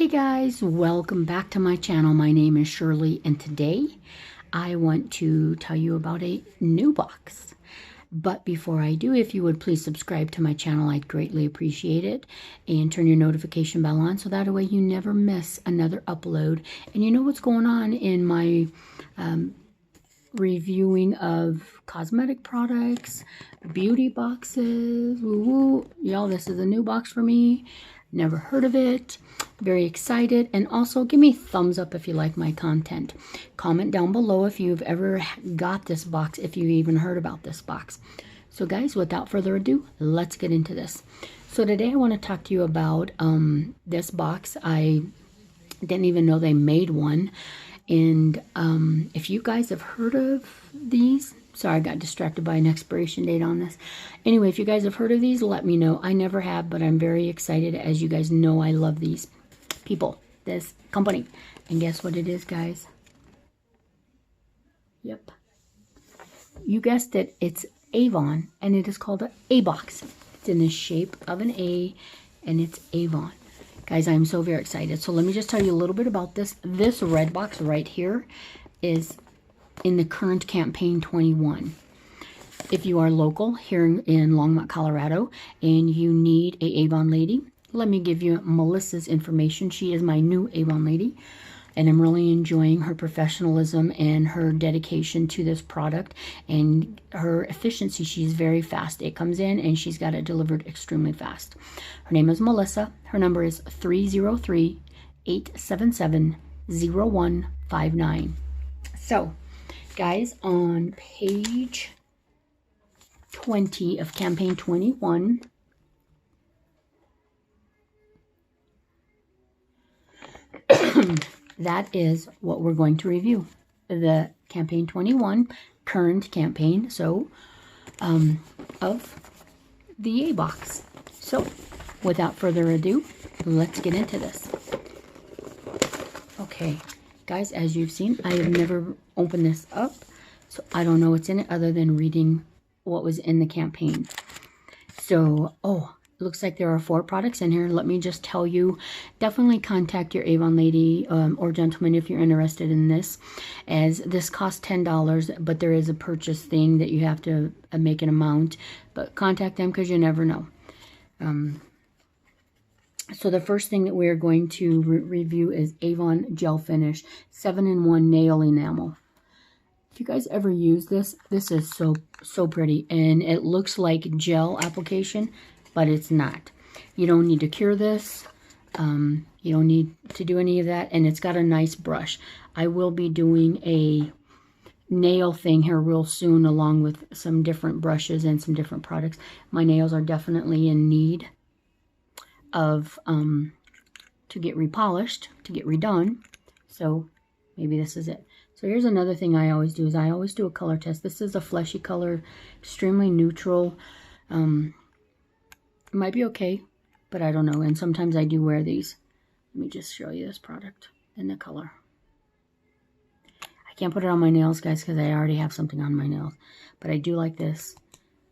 Hey guys, welcome back to my channel. My name is Shirley and today I want to tell you about a new box. But before I do, if you would please subscribe to my channel, I'd greatly appreciate it. And turn your notification bell on so that way you never miss another upload. And you know what's going on in my reviewing of cosmetic products, beauty boxes, woo-woo. Y'all, this is a new box for me. Never heard of it. Very excited. And also give me thumbs up if you like my content. Comment down below if you've ever got this box, if you even heard about this box. So guys, without further ado, let's get into this. So today I want to talk to you about this box. I didn't even know they made one. And if you guys have heard of these, sorry, I got distracted by an expiration date on this. Anyway, if you guys have heard of these, let me know. I never have, but I'm very excited. As you guys know, I love these people, this company. And guess what it is, guys? Yep. You guessed it. It's Avon, and it is called an A box. It's in the shape of an A, and it's Avon. Guys, I'm so very excited. So let me just tell you a little bit about this. This red box right here is in the current campaign 21. If you are local here in Longmont, Colorado, and you need a Avon lady, let me give you Melissa's information. She is my new Avon lady, and I'm really enjoying her professionalism and her dedication to this product and her efficiency. She's very fast. It comes in and she's got it delivered extremely fast. Her name is Melissa. Her number is 303-877-0159. So, guys, on page 20 of campaign 21, that is what we're going to review. The campaign 21 current campaign, so of the A box. So without further ado, let's get into this. Okay, guys, as you've seen, I have never opened this up, so I don't know what's in it other than reading what was in the campaign. So, looks like there are 4 products in here. Let me just tell you, definitely contact your Avon lady or gentleman if you're interested in this, as this costs $10, but there is a purchase thing that you have to make an amount, but contact them because you never know. So the first thing that we're going to review is Avon Gel Finish 7-in-1 Nail Enamel. If you guys ever use this, this is so pretty, and it looks like gel application, but it's not. You don't need to cure this. You don't need to do any of that, and it's got a nice brush. I will be doing a nail thing here real soon, along with some different brushes and some different products. My nails are definitely in need of to get repolished, to get redone. So maybe this is it. So here's another thing I always do, is I always do a color test. This is a fleshy color, extremely neutral. It might be okay, but I don't know. And sometimes I do wear these. Let me just show you this product and the color. I can't put it on my nails, guys, because I already have something on my nails. But I do like this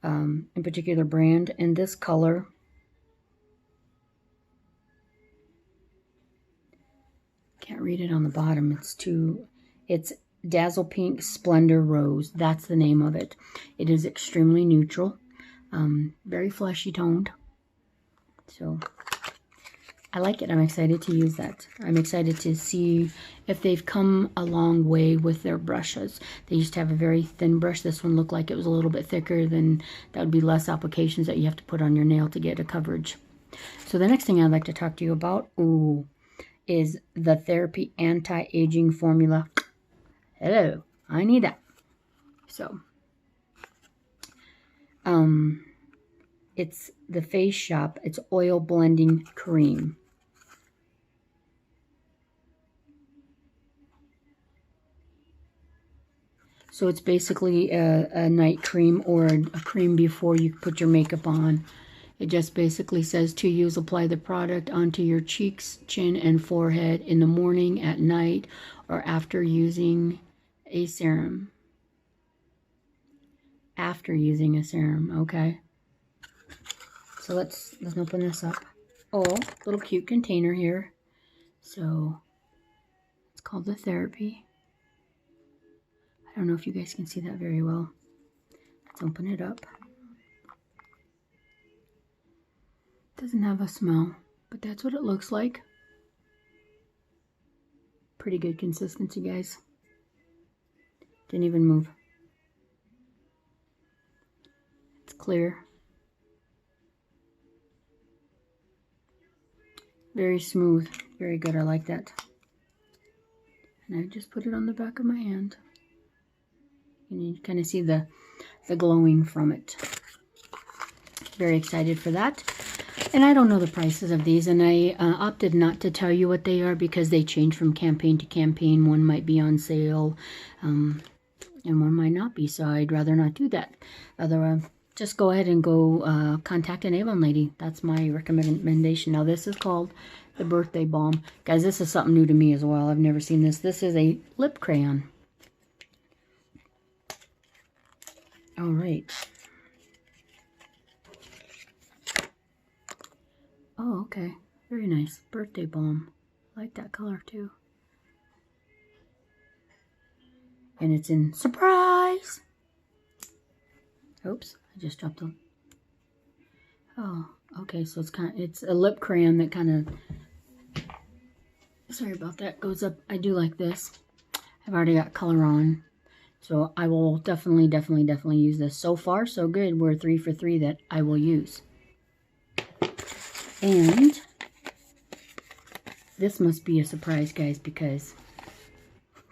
in particular brand. And this color, can't read it on the bottom. It's Dazzle Pink Splendor Rose. That's the name of it. It is extremely neutral, very fleshy toned. So I like it. I'm excited to use that. I'm excited to see if they've come a long way with their brushes. They used to have a very thin brush. This one looked like it was a little bit thicker. Then that would be less applications that you have to put on your nail to get a coverage. So the next thing I'd like to talk to you about is the Therapy Anti-Aging Formula. Hello, I need that. So it's the Face Shop. It's oil blending cream. So it's basically a night cream or a cream before you put your makeup on. It just basically says to use, apply the product onto your cheeks, chin, and forehead in the morning, at night, or after using a serum. After using a serum, okay. So let's open this up. Oh, little cute container here. So it's called the Therapy. I don't know if you guys can see that very well. Let's open it up. Doesn't have a smell, but that's what it looks like. Pretty good consistency, guys. Didn't even move. It's clear. Very smooth. Very good. I like that. And I just put it on the back of my hand. And you kind of see the glowing from it. Very excited for that. And I don't know the prices of these, and I opted not to tell you what they are because they change from campaign to campaign. One might be on sale, and one might not be, so I'd rather not do that. Otherwise, just go ahead and go contact an Avon lady. That's my recommendation. Now, this is called the Birthday Balm. Guys, this is something new to me as well. I've never seen this. This is a lip crayon. All right. Oh, okay. Very nice. Birthday Balm. I like that color too. And it's in surprise. Oops, I just dropped them. Oh, okay. So it's a lip crayon that kind of, sorry about that, goes up. I do like this. I've already got color on. So I will definitely use this. So far, so good. We're 3 for 3 that I will use. And this must be a surprise, guys, because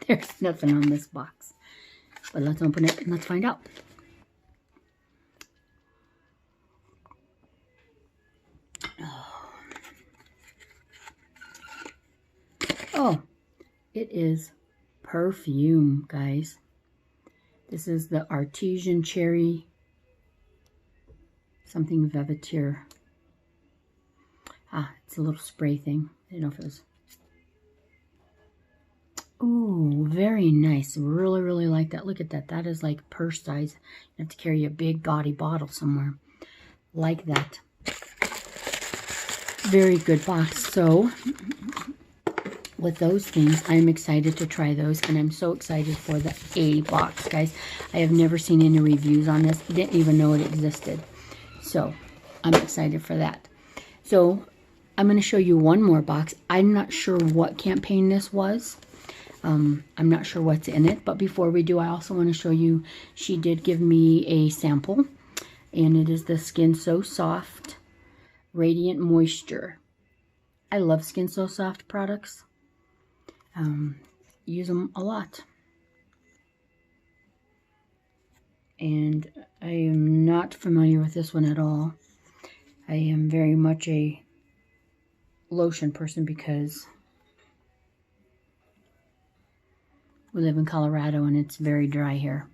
there's nothing on this box. But let's open it and let's find out. Oh, it is perfume, guys. This is the Artesian Cherry something Velvetier. Ah, it's a little spray thing. I don't know if it was. Ooh, very nice. Really like that. Look at that. That is like purse size. You have to carry a big gaudy bottle somewhere. Like that. Very good box. So, with those things, I'm excited to try those. And I'm so excited for the A box, guys. I have never seen any reviews on this. Didn't even know it existed. So, I'm excited for that. So, I'm going to show you one more box. I'm not sure what campaign this was. I'm not sure what's in it. But before we do, I also want to show you, she did give me a sample. And it is the Skin So Soft Radiant Moisture. I love Skin So Soft products. Use them a lot. And I am not familiar with this one at all. I am very much a lotion person because we live in Colorado and it's very dry here.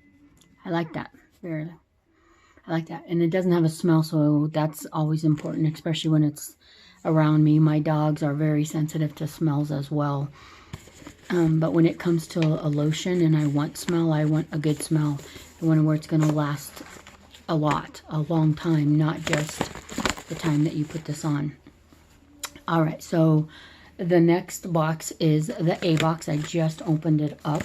I like that. I like that. And it doesn't have a smell, so that's always important, especially when it's around me. My dogs are very sensitive to smells as well. But when it comes to a lotion and I want smell, I want a good smell. I want where it's going to last a long time, not just the time that you put this on. All right, so the next box is the A box. I just opened it up.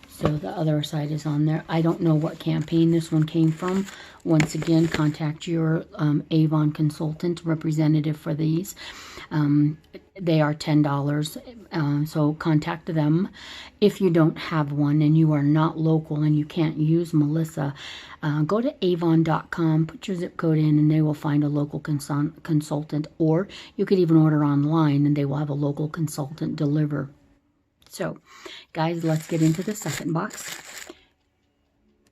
So the other side is on there. I don't know what campaign this one came from. Once again, contact your Avon consultant representative for these. They are $10, so contact them. If you don't have one and you are not local and you can't use Melissa, go to avon.com, put your zip code in, and they will find a local consultant. Or you could even order online and they will have a local consultant deliver. So, guys, let's get into the second box.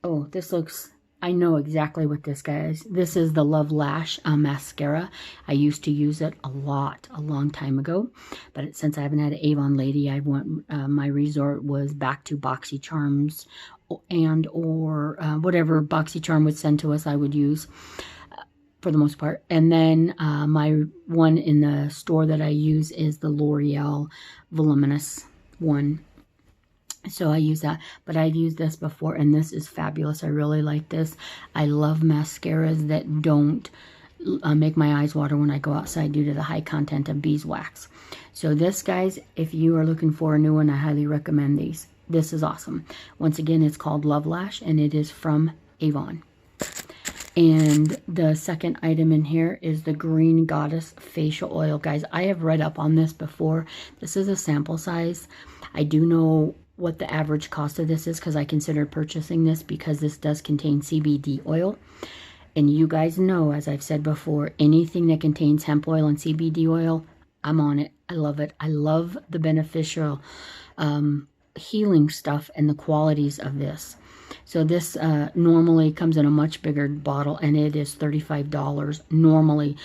Oh, this looks, I know exactly what this, guys. This is the Love Lash mascara. I used to use it a lot, a long time ago. But since I haven't had an Avon lady, my resort was back to BoxyCharms or whatever BoxyCharm would send to us, I would use for the most part. And then my one in the store that I use is the L'Oreal Voluminous one. So I use that, but I've used this before and this is fabulous. I really like this. I love mascaras that don't make my eyes water when I go outside due to the high content of beeswax. So this, guys, if you are looking for a new one, I highly recommend these. This is awesome. Once again, it's called Love Lash, and it is from Avon. And the second item in here is the Green Goddess Facial Oil. Guys, I have read up on this before. This is a sample size. I do know what the average cost of this is because I considered purchasing this because this does contain CBD oil. And you guys know, as I've said before, anything that contains hemp oil and CBD oil, I'm on it. I love it. I love the beneficial healing stuff and the qualities of this. So this normally comes in a much bigger bottle, and it is $35 normally.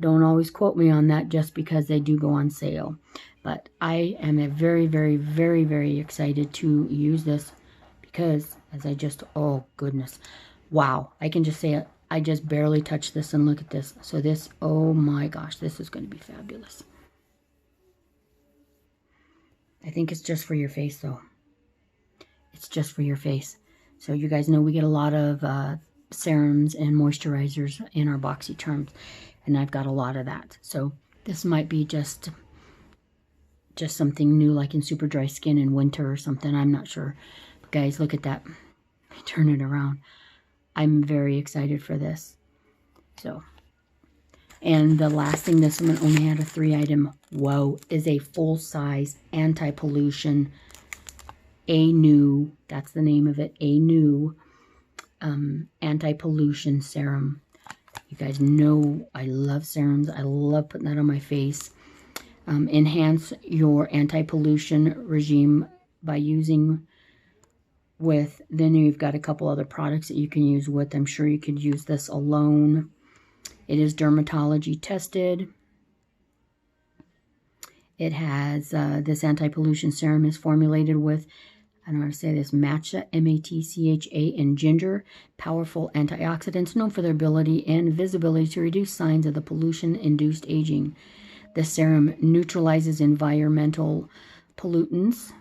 Don't always quote me on that just because they do go on sale. But I am very, very, very, very excited to use this because as I just, oh goodness. Wow, I can just say it. I just barely touched this, and look at this. So this, oh my gosh, this is going to be fabulous. I think it's just for your face, though. It's just for your face. So you guys know we get a lot of serums and moisturizers in our BoxyCharms, and I've got a lot of that. So this might be just something new, like in super dry skin in winter or something. I'm not sure. But guys, look at that. Turn it around. I'm very excited for this. So, and the last thing, this one only had a 3-item. Whoa, is a full-size anti-pollution that's the name of it, anti-pollution serum. You guys know I love serums. I love putting that on my face. Enhance your anti-pollution regime by using with, then you've got a couple other products that you can use with. I'm sure you could use this alone. It is dermatology tested. It has, this anti-pollution serum is formulated with, I don't know how to say this, matcha, M-A-T-C-H-A, and ginger, powerful antioxidants known for their ability and visibility to reduce signs of the pollution-induced aging. The serum neutralizes environmental pollutants,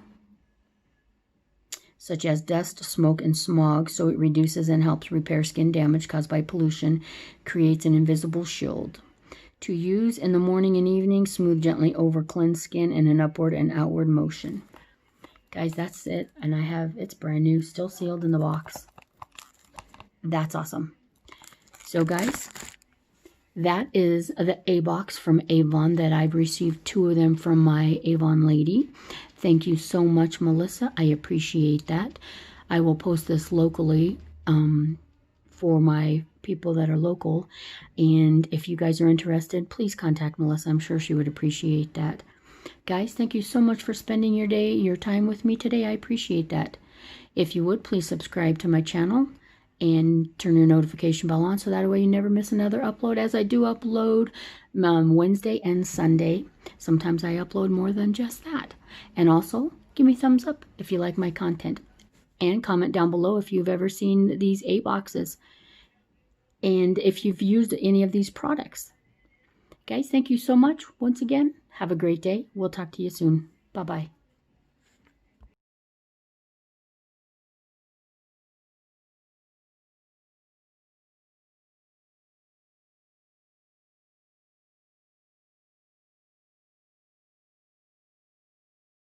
such as dust, smoke, and smog, so it reduces and helps repair skin damage caused by pollution, creates an invisible shield. To use in the morning and evening, smooth gently over cleansed skin in an upward and outward motion. Guys, that's it. And I have, it's brand new, still sealed in the box. That's awesome. So guys, that is the A-Box from Avon that I've received 2 of them from my Avon lady. Thank you so much, Melissa. I appreciate that. I will post this locally for my people that are local. And if you guys are interested, please contact Melissa. I'm sure she would appreciate that. Guys, thank you so much for spending your time with me today. I appreciate that. If you would, please subscribe to my channel and turn your notification bell on so that way you never miss another upload, as I do upload Wednesday and Sunday. Sometimes I upload more than just that. And also, give me a thumbs up if you like my content. And comment down below if you've ever seen these 8 boxes. And if you've used any of these products. Guys, thank you so much once again. Have a great day. We'll talk to you soon. Bye-bye.